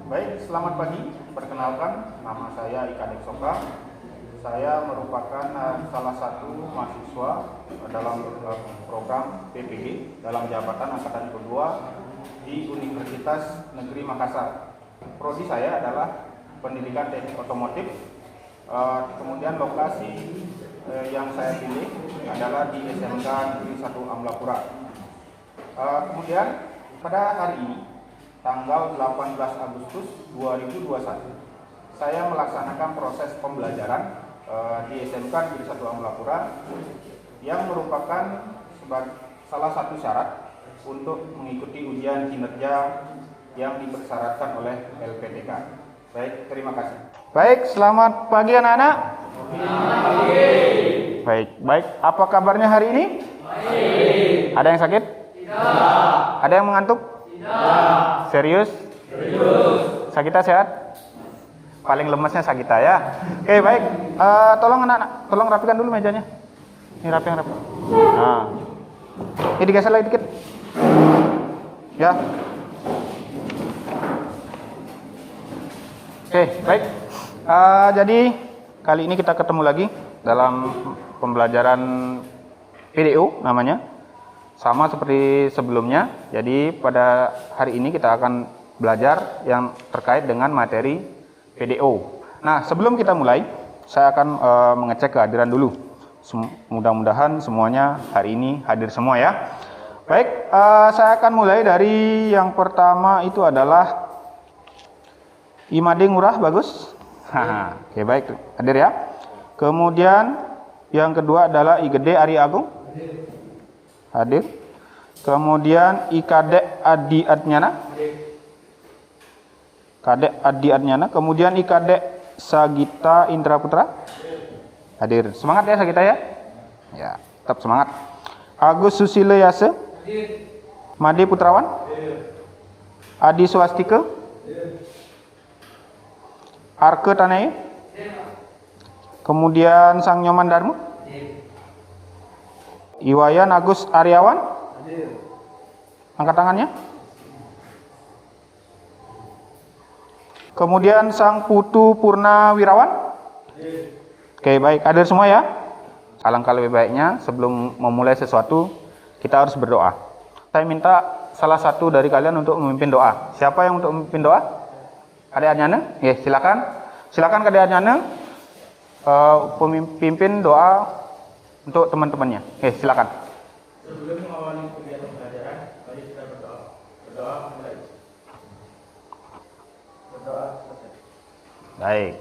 Baik, selamat pagi. Perkenalkan, nama saya Ika Deksoka. Saya merupakan salah satu mahasiswa dalam program PPG dalam jabatan angkatan kedua di Universitas Negeri Makassar. Prodi saya adalah pendidikan teknik otomotif. Kemudian lokasi yang saya pilih adalah di SMK Negeri 1 Amlapura. Kemudian pada hari ini, tanggal 18 Agustus 2021, saya melaksanakan proses pembelajaran di SMK Negeri 1 Amlapura yang merupakan salah satu syarat untuk mengikuti ujian kinerja yang dipersyaratkan oleh LPTK. Baik, terima kasih. Baik, selamat pagi anak-anak. Selamat pagi. Baik. Apa kabarnya hari ini? Baik. Ada yang sakit? Tidak. Ada yang mengantuk? Tidak. Serius? Serius. Sagita sehat? Paling lemesnya Sagita ya. Oke, baik. Tolong anak-anak, tolong rapikan dulu mejanya. Ini rapi. Nah. Ini digeser lagi dikit. Ya. Oke, baik. Jadi kali ini kita ketemu lagi dalam pembelajaran PDO namanya. Sama seperti sebelumnya. Jadi pada hari ini kita akan belajar yang terkait dengan materi PDO. Nah, sebelum kita mulai, saya akan mengecek kehadiran dulu. Mudah-mudahan semuanya hari ini hadir semua ya. Baik, saya akan mulai dari yang pertama itu adalah Imade Ngurah, bagus. Oke, baik, hadir ya. Kemudian yang kedua adalah Igede Ari Agung, hadir. Kemudian Ikadek Adi Adnyana, Kadek Adi Adnyana. Kemudian Ikadek Sagita Indra Putra, hadir. Semangat ya Sagita ya. Ya, tetap semangat. Agus Susile Yase, Made Putrawan, Adi Swastika, Arke Tanai, kemudian Sang Nyoman Darmu, Iwayan Agus Aryawan, angkat tangannya. Kemudian Sang Putu Purna Wirawan. Oke, baik, hadir semua ya. Alangkah lebih baiknya sebelum memulai sesuatu kita harus berdoa. Saya minta salah satu dari kalian untuk memimpin doa. Siapa yang untuk memimpin doa? Adik Anyana? Ya, silakan. Silakan Adik Anyana pemimpin doa untuk teman-temannya. Oke, silakan. Sebelum mengawali kegiatan pembelajaran, mari kita berdoa. Berdoa mulai. Berdoa selesai.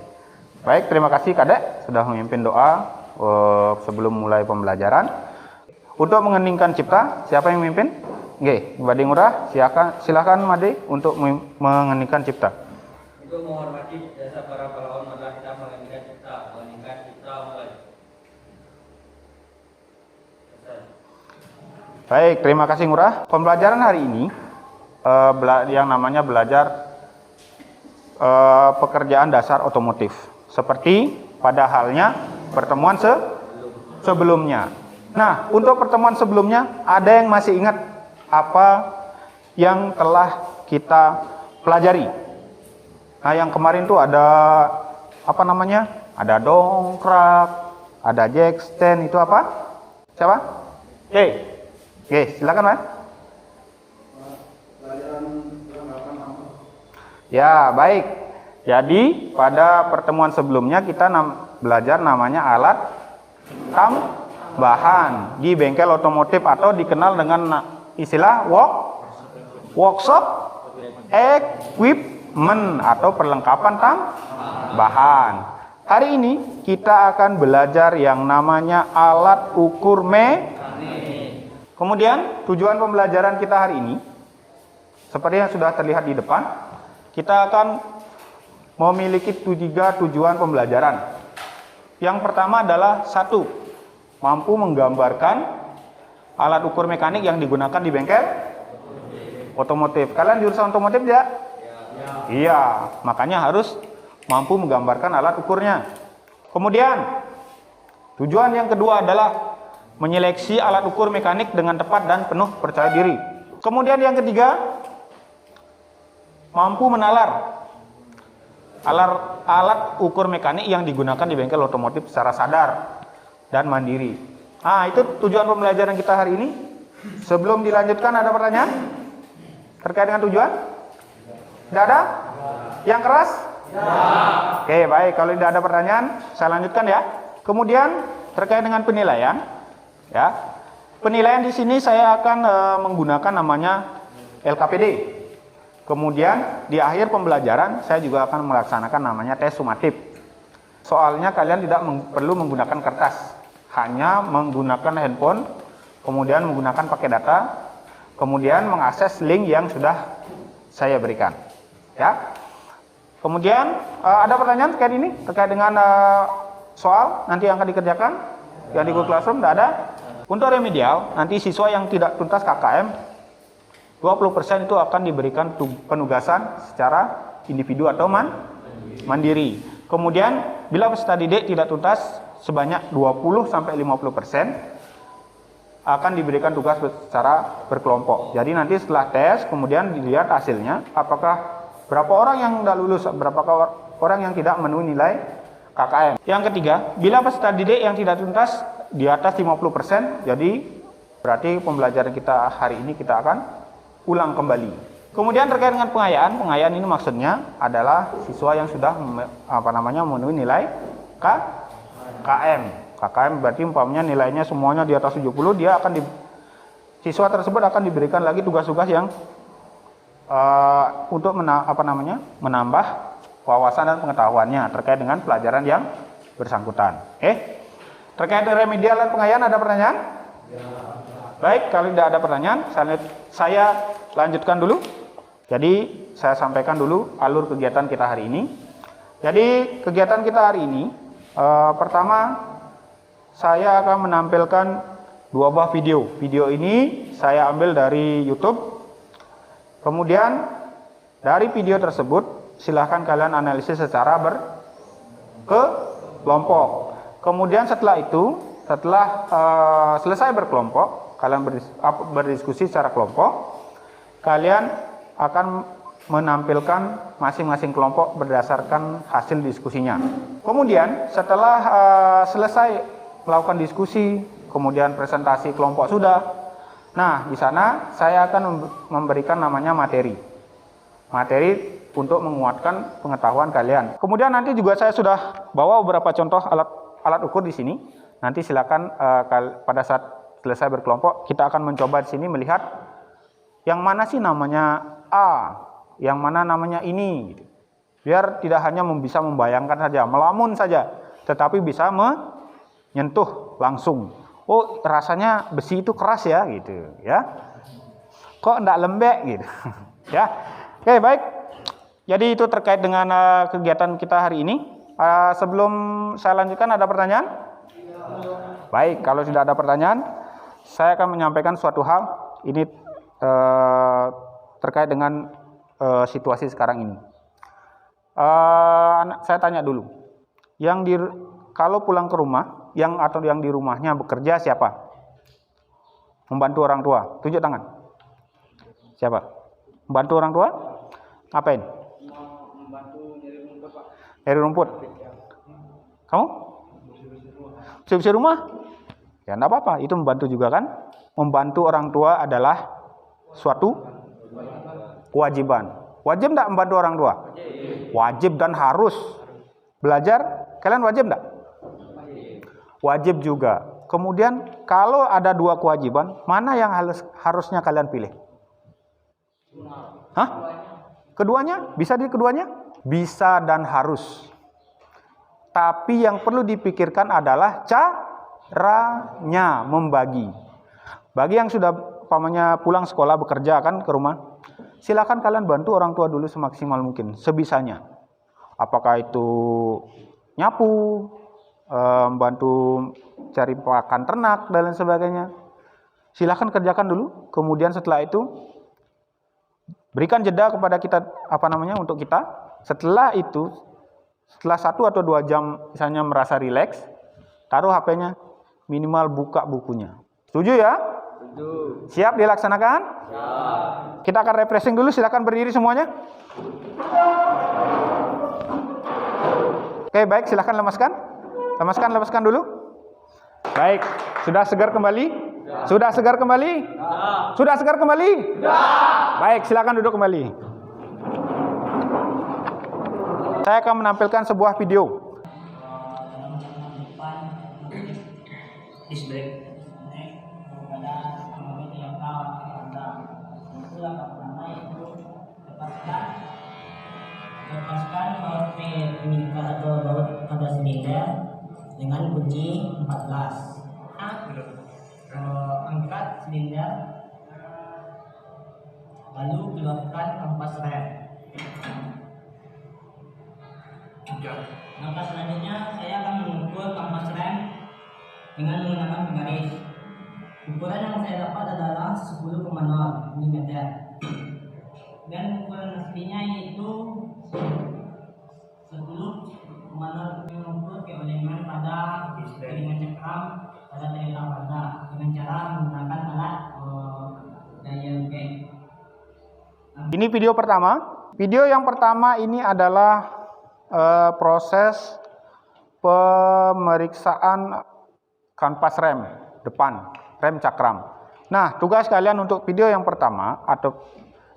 Baik, terima kasih Kadek sudah memimpin doa sebelum mulai pembelajaran. Untuk mengeningkan cipta, siapa yang memimpin? Oke, Made Ngurah, silakan Made untuk mengeningkan cipta. Untuk menghormati jasa para pahlawan, mari kita mengeningkan cipta. Mengeningkan cipta mulai. Selesai. Baik, terima kasih Ngurah. Pembelajaran hari ini yang namanya belajar pekerjaan dasar otomotif. Seperti pada halnya pertemuan sebelumnya. Nah, untuk pertemuan sebelumnya, ada yang masih ingat apa yang telah kita pelajari? Nah, yang kemarin tuh ada apa namanya? Ada dongkrak, ada jack stand, itu apa? Siapa? Oke, silakan Mas. Ya, baik. Jadi, pada pertemuan sebelumnya kita belajar namanya alat tambahan di bengkel otomotif atau dikenal dengan istilah workshop equipment atau perlengkapan tambahan. Hari ini kita akan belajar yang namanya alat ukur mekanik. Kemudian tujuan pembelajaran kita hari ini seperti yang sudah terlihat di depan, kita akan memiliki 3 tujuan pembelajaran. Yang pertama adalah 1, mampu menggambarkan alat ukur mekanik yang digunakan di bengkel otomotif. Kalian jurusan otomotif ya? Iya, makanya harus mampu menggambarkan alat ukurnya. Kemudian, tujuan yang kedua adalah menyeleksi alat ukur mekanik dengan tepat dan penuh percaya diri. Kemudian yang ketiga, mampu menalar alat ukur mekanik yang digunakan di bengkel otomotif secara sadar dan mandiri. Ah, itu tujuan pembelajaran kita hari ini. Sebelum dilanjutkan, ada pertanyaan terkait dengan tujuan? Tidak ada? Yang keras? Ya. Oke, baik. Kalau tidak ada pertanyaan, saya lanjutkan ya. Kemudian terkait dengan penilaian, ya. Penilaian di sini saya akan menggunakan namanya LKPD. Kemudian di akhir pembelajaran saya juga akan melaksanakan namanya tes sumatif. Soalnya kalian tidak perlu menggunakan kertas, hanya menggunakan handphone, kemudian menggunakan pakai data, kemudian mengakses link yang sudah saya berikan. Ya. Kemudian ada pertanyaan terkait ini, terkait dengan soal nanti yang akan dikerjakan yang di Google Classroom? Tidak ada. Untuk remedial, nanti siswa yang tidak tuntas KKM 20% itu akan diberikan penugasan secara individu atau mandiri. Kemudian bila peserta didik tidak tuntas sebanyak 20-50% akan diberikan tugas secara berkelompok. Jadi nanti setelah tes kemudian dilihat hasilnya apakah berapa orang yang tidak lulus, berapa orang yang tidak memenuhi nilai KKM. Yang ketiga, bila peserta didik yang tidak tuntas di atas 50%, jadi berarti pembelajaran kita hari ini kita akan ulang kembali. Kemudian terkait dengan pengayaan ini maksudnya adalah siswa yang sudah memenuhi nilai KKM. KKM berarti umpamanya nilainya semuanya di atas 70, siswa tersebut akan diberikan lagi tugas-tugas yang untuk menambah wawasan dan pengetahuannya terkait dengan pelajaran yang bersangkutan. Terkait dengan remedial dan pengayaan ada pertanyaan? Baik, kalau tidak ada pertanyaan, saya lanjutkan dulu. Jadi saya sampaikan dulu alur kegiatan kita hari ini. Jadi kegiatan kita hari ini, pertama saya akan menampilkan 2 buah video. Video ini saya ambil dari YouTube. Kemudian dari video tersebut silahkan kalian analisis secara berkelompok. Kemudian setelah itu, selesai berkelompok, kalian berdiskusi secara kelompok, kalian akan menampilkan masing-masing kelompok berdasarkan hasil diskusinya. Kemudian setelah selesai melakukan diskusi, kemudian presentasi kelompok sudah, nah di sana saya akan memberikan namanya materi untuk menguatkan pengetahuan kalian. Kemudian nanti juga saya sudah bawa beberapa contoh alat ukur di sini. Nanti silakan pada saat selesai berkelompok kita akan mencoba di sini melihat yang mana sih namanya A, yang mana namanya ini. Biar tidak hanya bisa membayangkan saja, melamun saja, tetapi bisa menyentuh langsung. Oh, rasanya besi itu keras ya gitu, ya. Kok enggak lembek gitu. Ya. Oke, baik. Jadi itu terkait dengan kegiatan kita hari ini. Sebelum saya lanjutkan ada pertanyaan? Baik, kalau tidak ada pertanyaan, saya akan menyampaikan suatu hal ini terkait dengan situasi sekarang ini. Saya tanya dulu, kalau pulang ke rumah, yang di rumahnya bekerja siapa? Membantu orang tua, tunjuk tangan. Siapa? Membantu orang tua? Ngapain? Membantu nyari rumput, Pak. Nyari rumput. Kamu? Bersih-bersih rumah? Ya enggak apa-apa, itu membantu juga kan? Membantu orang tua adalah suatu kewajiban. Wajib enggak membantu orang tua? Wajib dan harus. Belajar, kalian wajib enggak? Wajib juga. Kemudian kalau ada 2 kewajiban, mana yang harusnya kalian pilih? Hah? Keduanya? Bisa di keduanya? Bisa dan harus. Tapi yang perlu dipikirkan adalah caranya membagi. Bagi yang sudah pulang sekolah bekerja kan ke rumah, silakan kalian bantu orang tua dulu semaksimal mungkin, sebisanya. Apakah itu nyapu, bantu cari pakan ternak dan lain sebagainya. Silakan kerjakan dulu. Kemudian setelah itu berikan jeda kepada kita untuk kita. Setelah itu, setelah 1 atau 2 jam misalnya merasa rileks, taruh HP-nya, minimal buka bukunya. Setuju ya? Setuju. Siap dilaksanakan? Siap. Kita akan refreshing dulu, silakan berdiri semuanya. Oke, baik, silahkan lemaskan. Lepaskan dulu. Baik, sudah segar kembali? Sudah segar kembali? Sudah segar kembali? Baik, silakan duduk kembali. Saya akan menampilkan sebuah video. Lepaskan baut pengikat atau baut pada silinder dengan kunci 14. Angkat silinder, lalu keluarkan kampas rem. Langkah selanjutnya saya akan mengukur kampas rem dengan menggunakan penggaris. Ukuran yang saya dapat adalah 10,0 mm dan ukuran aslinya yaitu 10,0 mengukur keolengan pada piringan cakram pada daerah pada dengan cara menggunakan alat dial gauge. Ini video pertama. Video yang pertama ini adalah proses pemeriksaan kanvas rem depan, rem cakram. Nah, tugas kalian untuk video yang pertama atau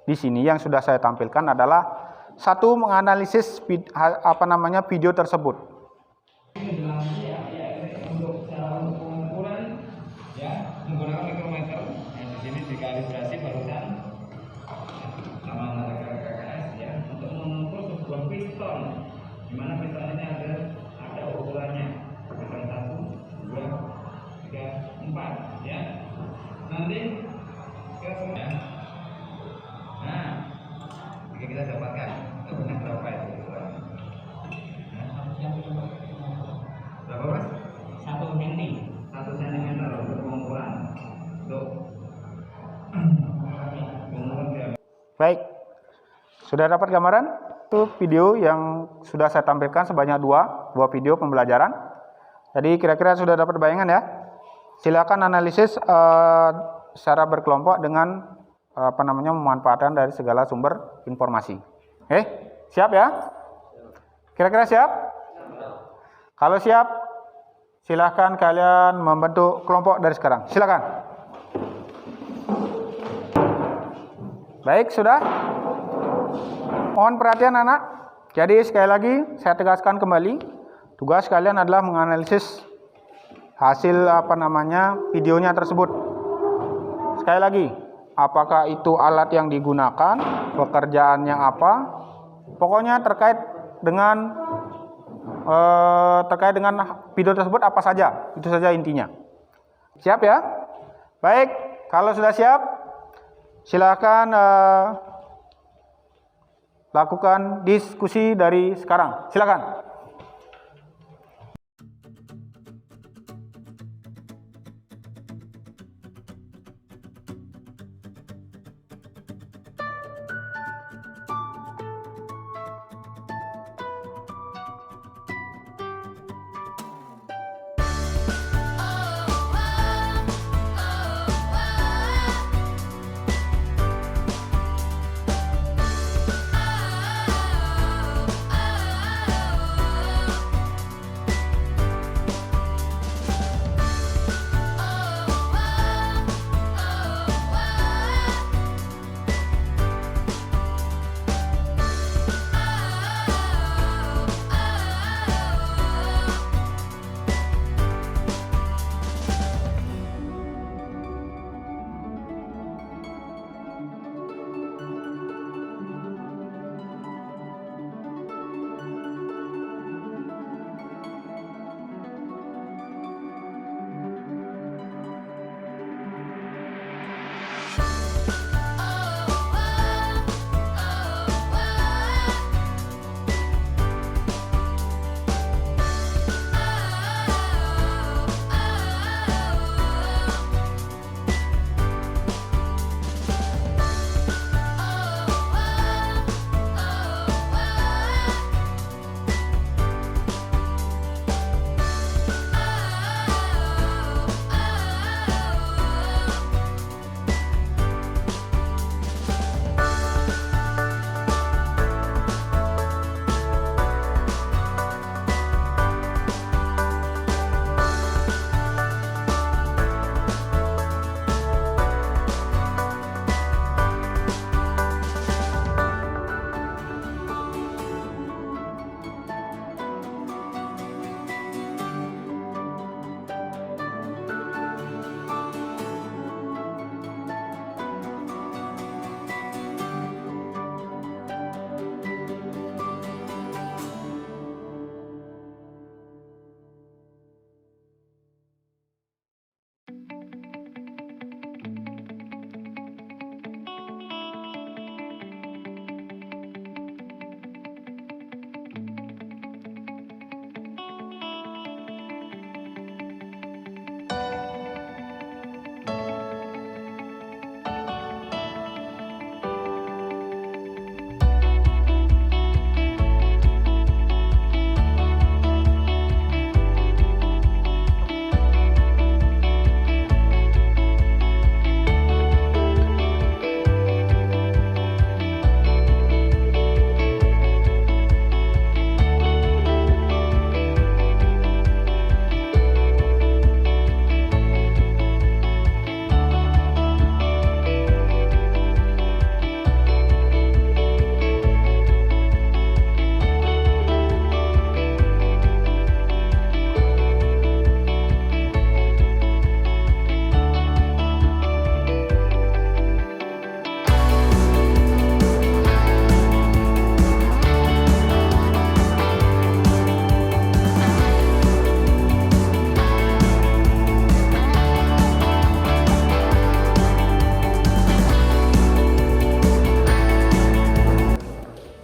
di sini yang sudah saya tampilkan adalah satu, menganalisis video tersebut. Untuk cara pengukuran ya menggunakan mikrometer yang di sini dikalibrasi barusan sama KKS ya untuk mengukur sebuah piston, di mana piston ini ada ukurannya piston 1, 2, 3, 4 ya. Nanti kita semua nah jika kita dapatkan ukurannya berapa itu ukurannya? Berapa mas? 1 cm. 1 cm untuk pengukuran untuk pengukuran diameter. Baik, sudah dapat gambaran? Itu video yang sudah saya tampilkan sebanyak dua video pembelajaran. Jadi kira-kira sudah dapat bayangan ya. Silakan analisis secara berkelompok dengan memanfaatkan dari segala sumber informasi. Siap ya? Kira-kira siap? Kalau siap, silakan kalian membentuk kelompok dari sekarang. Silakan. Baik, sudah. Mohon perhatian anak. Jadi sekali lagi saya tegaskan kembali, tugas kalian adalah menganalisis hasil videonya tersebut. Sekali lagi, apakah itu alat yang digunakan, pekerjaannya apa, pokoknya terkait dengan video tersebut apa saja, itu saja intinya. Siap ya? Baik, kalau sudah siap, silakan lakukan diskusi dari sekarang. Silakan.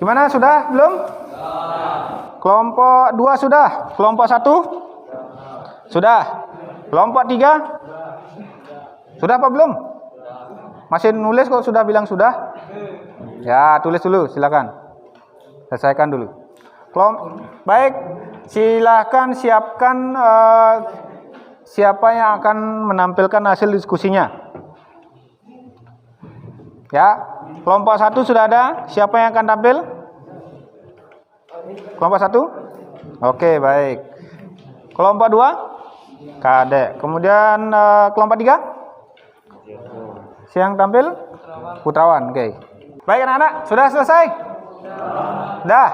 Gimana, sudah belum? Kelompok 2 sudah? Kelompok 1? Sudah. Kelompok 3? Sudah apa belum? Masih nulis kok sudah bilang sudah? Ya, tulis dulu, silakan. Selesaikan dulu. Baik, silakan siapkan siapa yang akan menampilkan hasil diskusinya. Ya, kelompok 1 sudah ada. Siapa yang akan tampil? Kelompok 1? Oke, baik. Kelompok 2? Kadek. Kemudian kelompok 3? Siang tampil? Putrawan. Oke. Baik anak-anak, sudah selesai? Dah.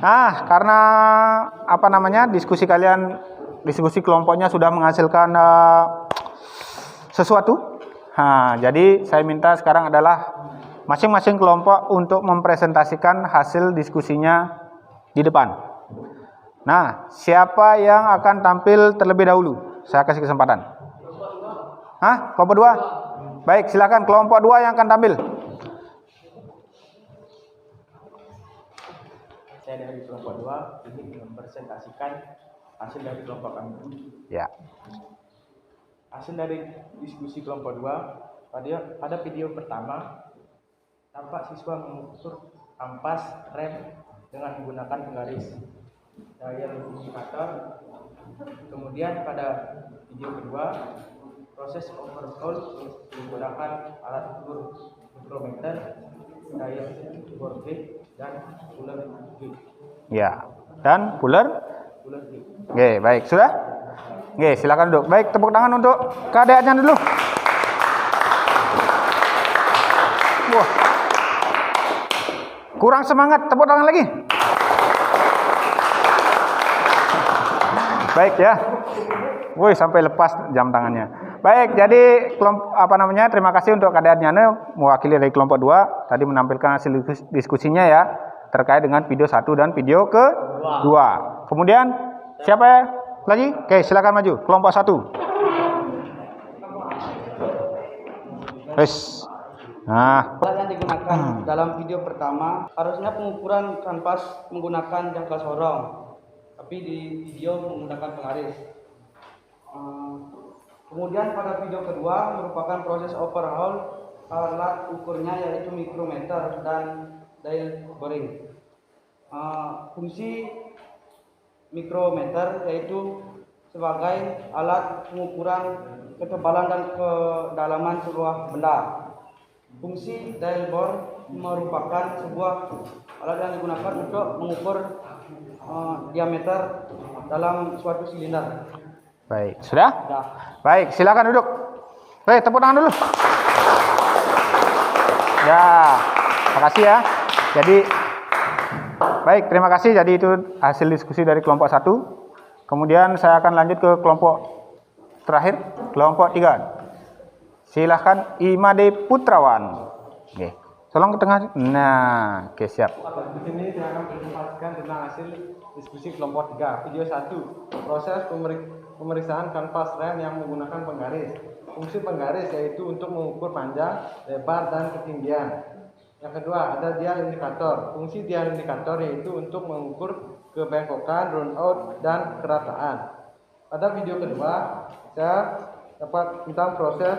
Nah, karena diskusi kalian, diskusi kelompoknya sudah menghasilkan sesuatu. Nah, jadi saya minta sekarang adalah masing-masing kelompok untuk mempresentasikan hasil diskusinya di depan. Nah, siapa yang akan tampil terlebih dahulu? Saya kasih kesempatan. Hah? Kelompok 2? Baik, silakan kelompok 2 yang akan tampil. Saya dari kelompok 2 ingin mempresentasikan hasil dari kelompok kami. Ya. Hasil dari diskusi kelompok 2 pada video pertama, tampak siswa mengukur ampas rem dengan menggunakan penggaris daya indikator. Kemudian pada video kedua, proses overhaul menggunakan alat ukur mikrometer, daya bor gauge, dan puller gauge. Ya. Dan puller? Puller gauge. Oke, baik. Sudah? Oke, silakan duduk. Baik, tepuk tangan untuk keadaannya dulu. Wah. Kurang semangat, tepuk tangan lagi. Baik ya. Woi, sampai lepas jam tangannya. Baik, jadi terima kasih untuk Kadek Adnyane mewakili dari kelompok 2 tadi menampilkan hasil diskusinya ya terkait dengan video 1 dan video ke-2. Kemudian siapa lagi? Oke, silakan maju. Kelompok 1. Wes. Nah, Alat yang digunakan dalam video pertama harusnya pengukuran kanvas menggunakan jangkar sorong, tapi di video menggunakan penggaris. Kemudian pada video kedua merupakan proses overhaul alat ukurnya yaitu mikrometer dan dial boring. Fungsi mikrometer yaitu sebagai alat pengukuran ketebalan dan kedalaman sebuah benda. Fungsi dial bore merupakan sebuah alat yang digunakan untuk mengukur diameter dalam suatu silinder. baik. Sudah? Dah. Baik, silakan duduk. Baik, tepuk tangan dulu. Ya, makasih ya. Jadi, baik, terima kasih. Jadi itu hasil diskusi dari kelompok 1. Kemudian saya akan lanjut ke kelompok terakhir, kelompok 3. Silahkan Imade Putrawan. Oke, tolong ke tengah. Nah, oke, siap. Di sini saya akan presentasikan tentang hasil diskusi kelompok 3. Video 1, proses pemeriksaan kanvas rem yang menggunakan penggaris. Fungsi penggaris yaitu untuk mengukur panjang, lebar, dan ketinggian. Yang kedua, ada dial indikator. Fungsi dial indikator yaitu untuk mengukur kebengkokan, round out, dan kerataan. Pada video kedua, saya dapat tentang proses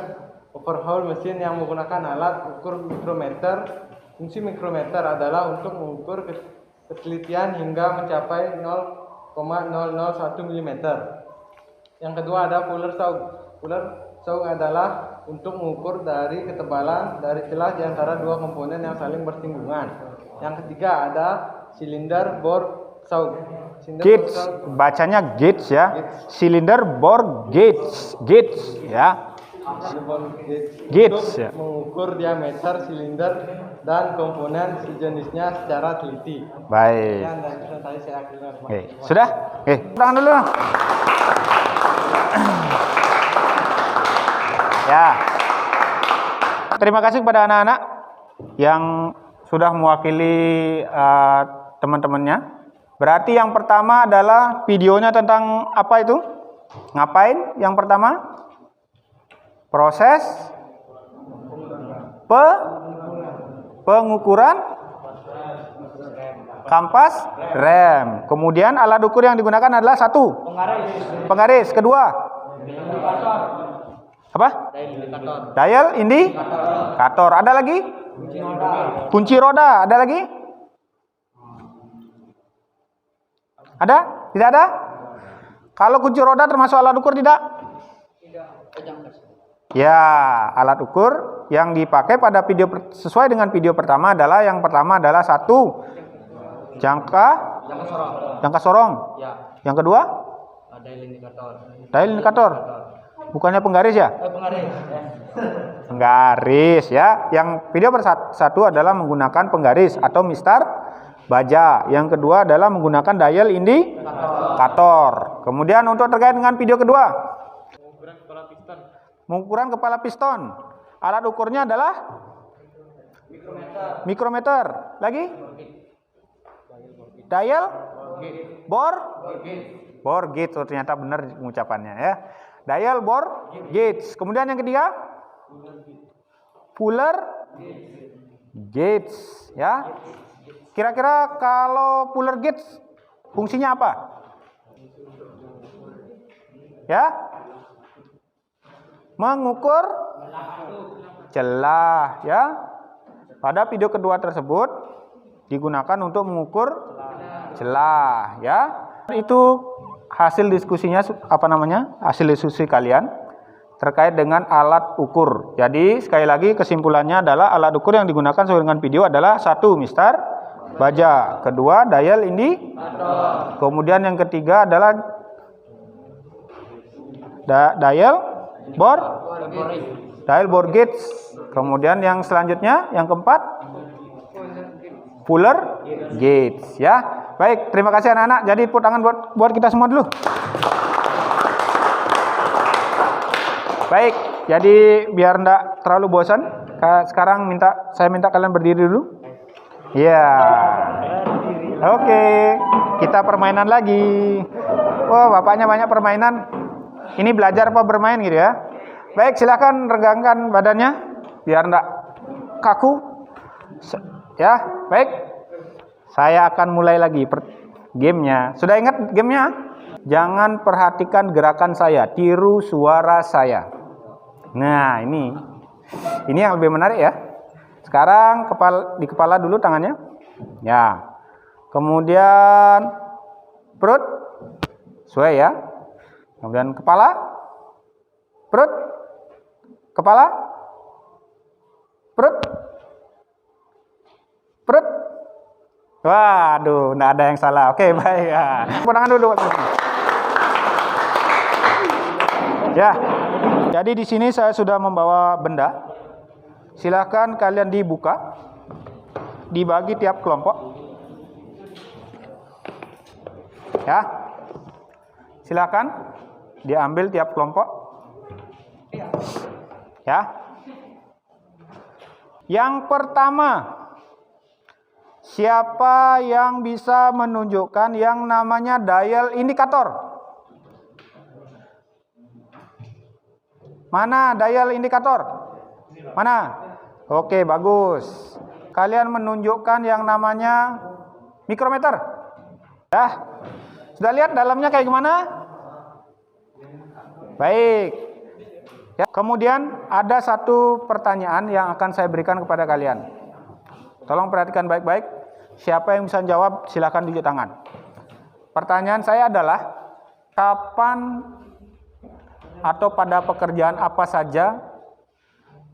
overhaul mesin yang menggunakan alat ukur mikrometer. Fungsi mikrometer adalah untuk mengukur ketelitian hingga mencapai 0,001 mm. Yang kedua ada puller saw. Puller saw adalah untuk mengukur dari ketebalan dari celah di antara dua komponen yang saling bersinggungan. Yang ketiga ada silinder bore saw. Gauge, bacanya gauge ya. Silinder bore gauge, gauge ya. Gauge Untuk ya. mengukur diameter silinder dan komponen sejenisnya secara teliti. Baik. Dan presentasi saya akhirnya. Oke, sudah? Oke, tangan dulu. Ya. Terima kasih kepada anak-anak yang sudah mewakili teman-temannya. Berarti yang pertama adalah videonya tentang apa itu? Ngapain? Yang pertama? Proses pengukuran Kampas rem. Kemudian alat ukur yang digunakan adalah satu. Penggaris. Kedua. Apa? Dial indikator. Ada lagi? Kunci roda. Ada lagi? Ada? Tidak ada? Kalau kunci roda termasuk alat ukur tidak? Ya, alat ukur yang dipakai pada video sesuai dengan video pertama adalah yang pertama adalah satu jangka sorong. Ya. Yang kedua dial indikator. Bukannya penggaris ya? Penggaris ya. Yang video satu adalah menggunakan penggaris atau mistar baja. Yang kedua adalah menggunakan dial indikator. Kemudian untuk terkait dengan video kedua, mengukuran kepala piston. Alat ukurnya adalah mikrometer. Lagi? Dial bore gauge. Oh, ternyata benar pengucapannya ya. Dial bore gauge. Kemudian yang ketiga, Fuller gauge ya. Kira-kira kalau Fuller gauge fungsinya apa? Ya? Mengukur celah ya. Pada video kedua tersebut digunakan untuk mengukur celah ya. Itu hasil diskusinya hasil diskusi kalian terkait dengan alat ukur. Jadi sekali lagi kesimpulannya adalah alat ukur yang digunakan sesuai dengan video adalah satu mistar baja, kedua dial indikator. Kemudian yang ketiga adalah dial bore gauge. Kemudian yang selanjutnya yang keempat Fuller gauge ya. Baik, terima kasih anak-anak. Jadi tepuk tangan buat kita semua dulu. Baik, jadi biar enggak terlalu bosan, sekarang saya minta kalian berdiri dulu. Ya. Oke, kita permainan lagi. Oh, bapaknya banyak permainan. Ini belajar apa bermain gitu ya. Baik, silakan regangkan badannya biar enggak kaku. Ya, baik. Saya akan mulai lagi gamenya. Sudah ingat gamenya? Jangan perhatikan gerakan saya, tiru suara saya. Nah, ini yang lebih menarik ya. Sekarang di kepala dulu tangannya. Ya. Kemudian perut. Sesuai ya. Kemudian kepala. Perut. Kepala. Perut. Perut. Waduh, enggak ada yang salah. Oke, baik ya. Tangan dulu. Ya. Jadi di sini saya sudah membawa benda. Silakan kalian dibuka. Dibagi tiap kelompok. Ya. Silakan diambil tiap kelompok. Ya. Yang pertama, siapa yang bisa menunjukkan yang namanya dial indikator? Mana dial indikator? Mana? Oke, bagus. Kalian menunjukkan yang namanya mikrometer. Ya. Sudah lihat dalamnya kayak gimana? Baik. Ya, kemudian ada satu pertanyaan yang akan saya berikan kepada kalian. Tolong perhatikan baik-baik. Siapa yang bisa jawab, silakan tunjuk tangan. Pertanyaan saya adalah, kapan atau pada pekerjaan apa saja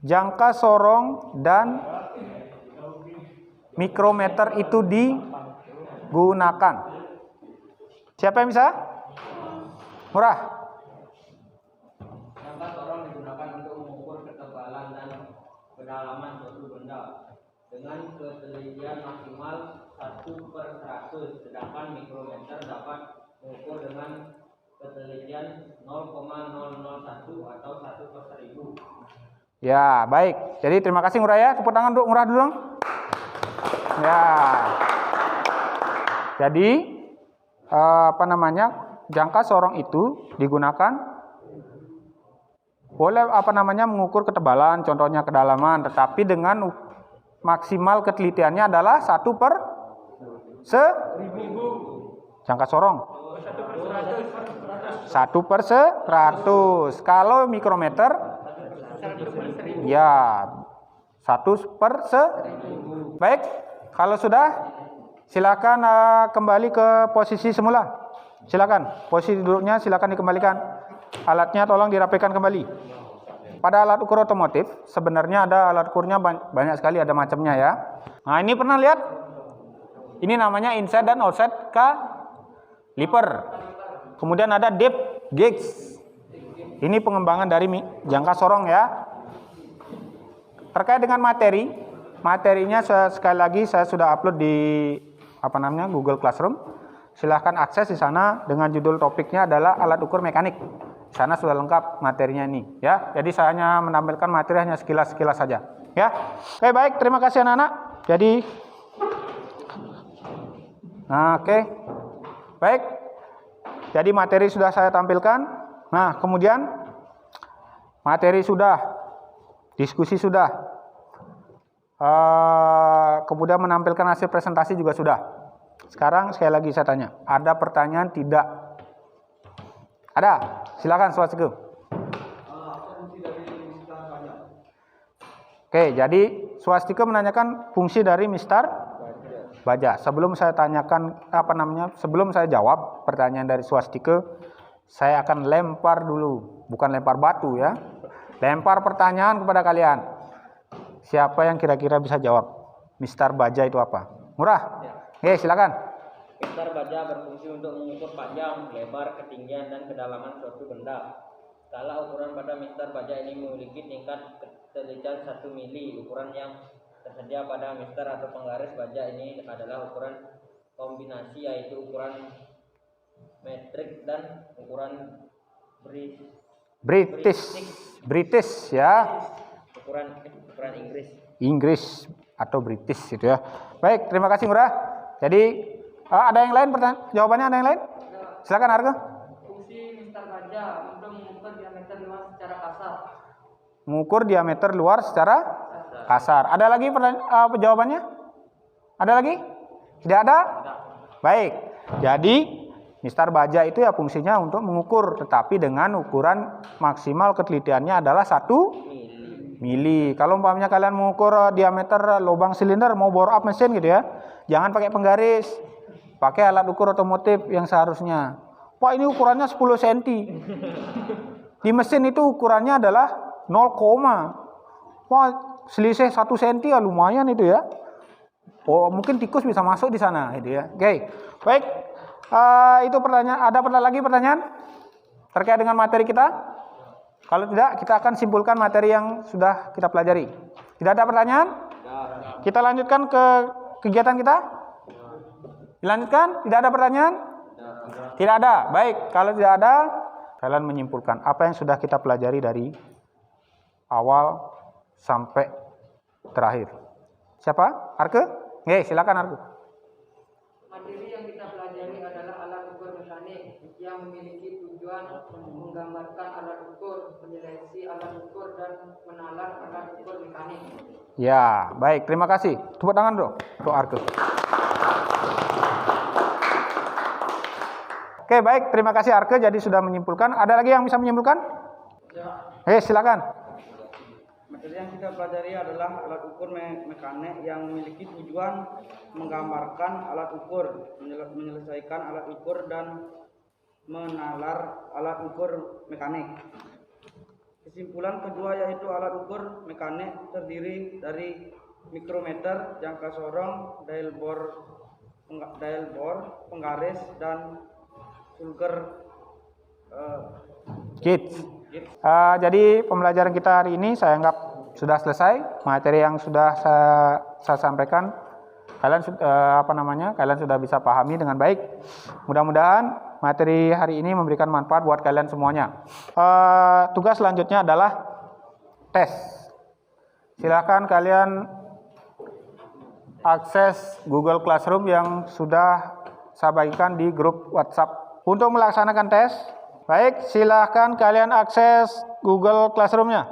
jangka sorong dan mikrometer itu digunakan? Siapa yang bisa? Murah. Jangka sorong digunakan untuk mengukur ketebalan dan kedalaman suatu benda dengan ketelitian maksimal 1/100, sedangkan mikrometer dapat mengukur dengan ketelitian 0,001 atau 1/1000. Ya, baik. Jadi terima kasih Ngurah ya. Tepuk tangan untuk Ngurah dulu dong. Ya. Jadi jangka sorong itu digunakan boleh mengukur ketebalan, contohnya kedalaman, tetapi dengan maksimal ketelitiannya adalah 1/1000. Jangka sorong 1/100. Kalau mikrometer ya 1/1000. Baik, kalau sudah silakan kembali ke posisi semula. Silakan, posisi duduknya silakan dikembalikan. Alatnya tolong dirapikan kembali. Pada alat ukur otomotif sebenarnya ada alat ukurnya banyak sekali, ada macamnya ya. Nah, ini pernah lihat? Ini namanya inside dan outside caliper. Kemudian ada depth gauge. Ini pengembangan dari jangka sorong ya. Terkait dengan materinya sekali lagi saya sudah upload di Google Classroom. Silahkan akses di sana dengan judul topiknya adalah alat ukur mekanik. Di sana sudah lengkap materinya ini ya. Jadi saya hanya menampilkan materi hanya sekilas-sekilas saja ya. Oke, baik, terima kasih anak-anak. Jadi oke. Baik. Jadi materi sudah saya tampilkan. Nah, kemudian materi sudah, diskusi sudah. Kemudian menampilkan hasil presentasi juga sudah. Sekarang sekali lagi saya tanya, ada pertanyaan tidak? Ada? Silakan Swastiku. Oke, jadi Swastiku menanyakan fungsi dari Mr. Baja. Sebelum saya tanyakan sebelum saya jawab pertanyaan dari Swastiku, saya akan lempar dulu, bukan lempar batu ya. Lempar pertanyaan kepada kalian. Siapa yang kira-kira bisa jawab? Mr. Baja itu apa? Murah? Oke, silakan. Mr. Baja berfungsi untuk mengukur panjang, lebar, ketinggian, dan kedalaman suatu benda. Skala ukuran pada Mr. Baja ini memiliki tingkat ketelitian 1 mili. Ukuran yang tersedia pada Mr. atau penggaris baja ini adalah ukuran kombinasi, yaitu ukuran metrik dan ukuran British ya. ukuran Inggris atau British gitu ya. Baik, terima kasih Murah. Jadi ada yang lain jawabannya ada yang lain? Silakan Arga. Fungsi Mr. Baja untuk mengukur diameter luar secara kasar. Mengukur diameter luar secara kasar. Ada lagi jawabannya? Ada lagi? Tidak ada? Baik. Jadi Mr. Baja itu ya fungsinya untuk mengukur, tetapi dengan ukuran maksimal ketelitiannya adalah 1 mili. Kalau umpamanya kalian mengukur diameter lubang silinder, mau bore up mesin gitu ya, jangan pakai penggaris, pakai alat ukur otomotif yang seharusnya. Wah, ini ukurannya 10 cm. Di mesin itu ukurannya adalah 0, wah, selisih 1 cm ya lumayan itu ya. Oh, mungkin tikus bisa masuk di sana gitu ya. Oke. Baik. Itu pertanyaan. Ada lagi pertanyaan terkait dengan materi kita? Kalau tidak, kita akan simpulkan materi yang sudah kita pelajari. Tidak ada pertanyaan? Kita lanjutkan ke kegiatan kita? Dilanjutkan? Tidak ada pertanyaan? Tidak ada. Baik, kalau tidak ada, kalian menyimpulkan apa yang sudah kita pelajari dari awal sampai terakhir. Siapa? Arke? Oke, silakan Arke. Materi yang kita pelajari adalah alat ukur mekanik yang memiliki tujuan menggambarkan alat ukur, menyeleksi alat ukur, dan menalar alat ukur mekanik. Ya, baik. Terima kasih. Tepuk tangan dong untuk Arke. Oke, baik. Terima kasih Arke. Jadi sudah menyimpulkan. Ada lagi yang bisa menyimpulkan? Silakan. Materi yang kita pelajari adalah alat ukur mekanik yang memiliki tujuan menggambarkan alat ukur, menyelesaikan alat ukur, dan menalar alat ukur mekanik. Kesimpulan kedua yaitu alat ukur mekanik terdiri dari mikrometer, jangka sorong, dial bore, penggaris, dan sulker Kids. Jadi pembelajaran kita hari ini saya anggap sudah selesai. Materi yang sudah saya sampaikan kalian kalian sudah bisa pahami dengan baik. Mudah-mudahan materi hari ini memberikan manfaat buat kalian semuanya. Tugas selanjutnya adalah tes. Silakan kalian akses Google Classroom yang sudah saya bagikan di grup WhatsApp untuk melaksanakan tes. Baik, silahkan kalian akses Google Classroom-nya.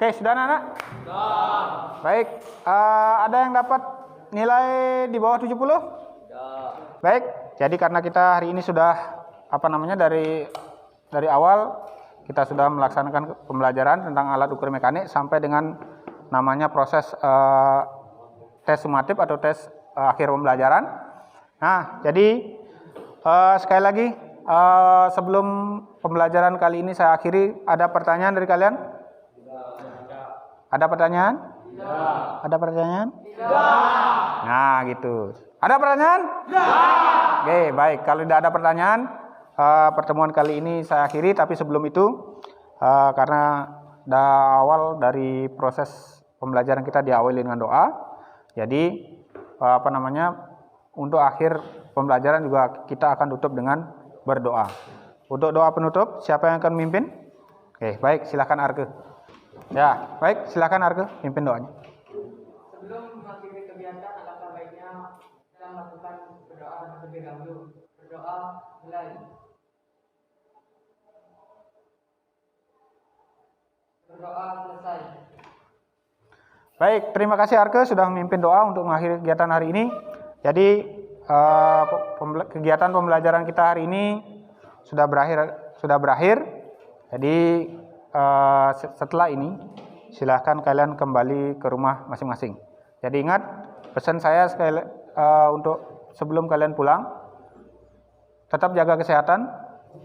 Oke, sudah anak-anak? Sudah. Baik, ada yang dapat nilai di bawah 70? Sudah. Baik, jadi karena kita hari ini sudah dari awal kita sudah melaksanakan pembelajaran tentang alat ukur mekanik sampai dengan namanya proses tes sumatif atau tes akhir pembelajaran. Nah, jadi sekali lagi sebelum pembelajaran kali ini saya akhiri, ada pertanyaan dari kalian? Ada pertanyaan? Tidak. Ada pertanyaan? Tidak. Nah, gitu. Ada pertanyaan? Tidak. Oke, baik. Kalau tidak ada pertanyaan, pertemuan kali ini saya akhiri. Tapi sebelum itu, karena awal dari proses pembelajaran kita diawali dengan doa, jadi untuk akhir pembelajaran juga kita akan tutup dengan berdoa. Untuk doa penutup, siapa yang akan memimpin? Oke, baik. Silakan Arke. Ya, baik, silakan Arke, pimpin doanya. Sebelum mengakhiri kegiatan, alangkah baiknya kita melakukan berdoa terlebih dahulu. Berdoa mulai. Berdoa selesai. Baik, terima kasih Arke sudah memimpin doa untuk mengakhiri kegiatan hari ini. Jadi kegiatan pembelajaran kita hari ini sudah berakhir. Jadi setelah ini silahkan kalian kembali ke rumah masing-masing. Jadi ingat pesan saya untuk sebelum kalian pulang, tetap jaga kesehatan,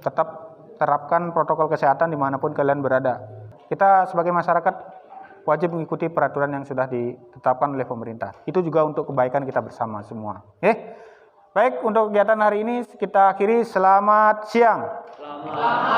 tetap terapkan protokol kesehatan dimanapun kalian berada. Kita sebagai masyarakat wajib mengikuti peraturan yang sudah ditetapkan oleh pemerintah. Itu juga untuk kebaikan kita bersama semua. Baik, untuk kegiatan hari ini kita akhiri. Selamat siang. Selamat